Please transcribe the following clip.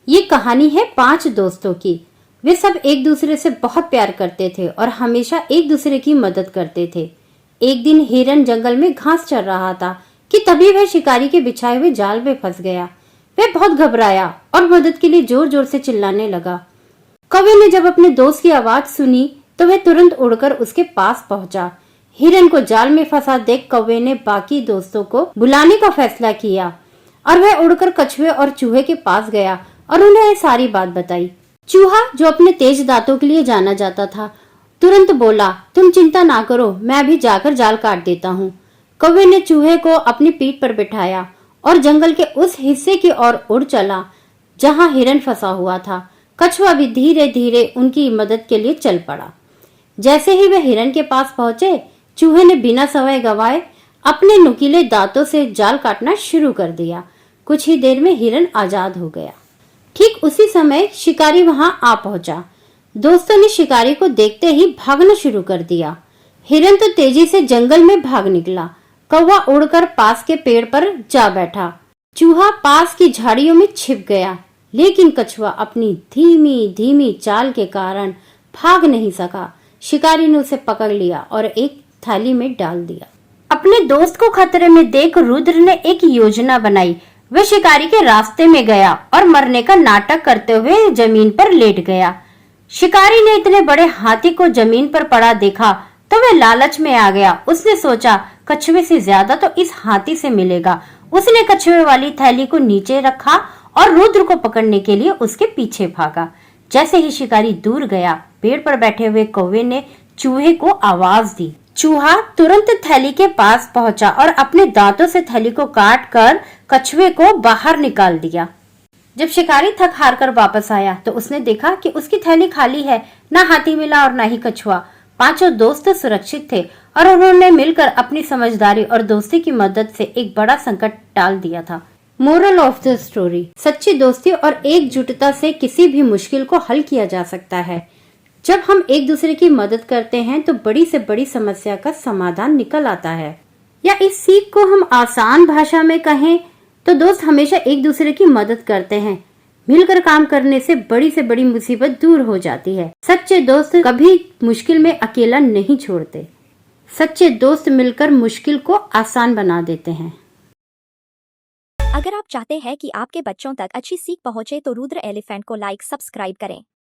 ये कहानी है 5 दोस्तों की। वे सब एक दूसरे से बहुत प्यार करते थे और हमेशा एक दूसरे की मदद करते थे। एक दिन हिरन जंगल में घास चर रहा था कि तभी वह शिकारी के बिछाए हुए जाल में फंस गया। वह बहुत घबराया और मदद के लिए जोर जोर से चिल्लाने लगा। कौवे ने जब अपने दोस्त की आवाज सुनी तो वह तुरंत उड़कर उसके पास पहुंचा। हिरन को जाल में फंसा देख कौवे ने बाकी दोस्तों को बुलाने का फैसला किया और वह उड़कर कछुए और चूहे के पास गया और उन्हें सारी बात बताई। चूहा, जो अपने तेज दांतों के लिए जाना जाता था, तुरंत बोला, तुम चिंता ना करो, मैं अभी जाकर जाल काट देता हूँ। कौवे ने चूहे को अपनी पीठ पर बिठाया और जंगल के उस हिस्से की ओर उड़ चला जहाँ हिरन फंसा हुआ था। कछुआ भी धीरे धीरे उनकी मदद के लिए चल पड़ा। जैसे ही वे हिरन के पास पहुंचे, चूहे ने बिना समय गवाए अपने नुकीले दांतों से जाल काटना शुरू कर दिया। कुछ ही देर में हिरन आजाद हो गया। ठीक उसी समय शिकारी वहां आ पहुंचा। दोस्तों ने शिकारी को देखते ही भागना शुरू कर दिया। हिरन तो तेजी से जंगल में भाग निकला। कौवा उड़कर पास के पेड़ पर जा बैठा। चूहा पास की झाड़ियों में छिप गया, लेकिन कछुआ अपनी धीमी धीमी चाल के कारण भाग नहीं सका। शिकारी ने उसे पकड़ लिया और एक थाली में डाल दिया। अपने दोस्त को खतरे में देख रुद्र ने एक योजना बनाई। वह शिकारी के रास्ते में गया और मरने का नाटक करते हुए जमीन पर लेट गया। शिकारी ने इतने बड़े हाथी को जमीन पर पड़ा देखा तो वह लालच में आ गया। उसने सोचा, कछुए से ज्यादा तो इस हाथी से मिलेगा। उसने कछुए वाली थैली को नीचे रखा और रुद्र को पकड़ने के लिए उसके पीछे भागा। जैसे ही शिकारी दूर गया, पेड़ पर बैठे हुए कौवे ने चूहे को आवाज दी। चूहा तुरंत थैली के पास पहुंचा और अपने दांतों से थैली को काट कर कछुए को बाहर निकाल दिया। जब शिकारी थक हार कर वापस आया तो उसने देखा कि उसकी थैली खाली है। ना हाथी मिला और ना ही कछुआ। 5 दोस्त सुरक्षित थे और उन्होंने मिलकर अपनी समझदारी और दोस्ती की मदद से एक बड़ा संकट टाल दिया था। मोरल ऑफ द स्टोरी: सच्ची दोस्ती और एकजुटता से किसी भी मुश्किल को हल किया जा सकता है। जब हम एक दूसरे की मदद करते हैं तो बड़ी से बड़ी समस्या का समाधान निकल आता है। या इस सीख को हम आसान भाषा में कहें तो दोस्त हमेशा एक दूसरे की मदद करते हैं। मिलकर काम करने से बड़ी मुसीबत दूर हो जाती है। सच्चे दोस्त कभी मुश्किल में अकेला नहीं छोड़ते। सच्चे दोस्त मिलकर मुश्किल को आसान बना देते हैं। अगर आप चाहते हैं कि आपके बच्चों तक अच्छी सीख पहुंचे तो रुद्र एलिफेंट को लाइक सब्सक्राइब करें।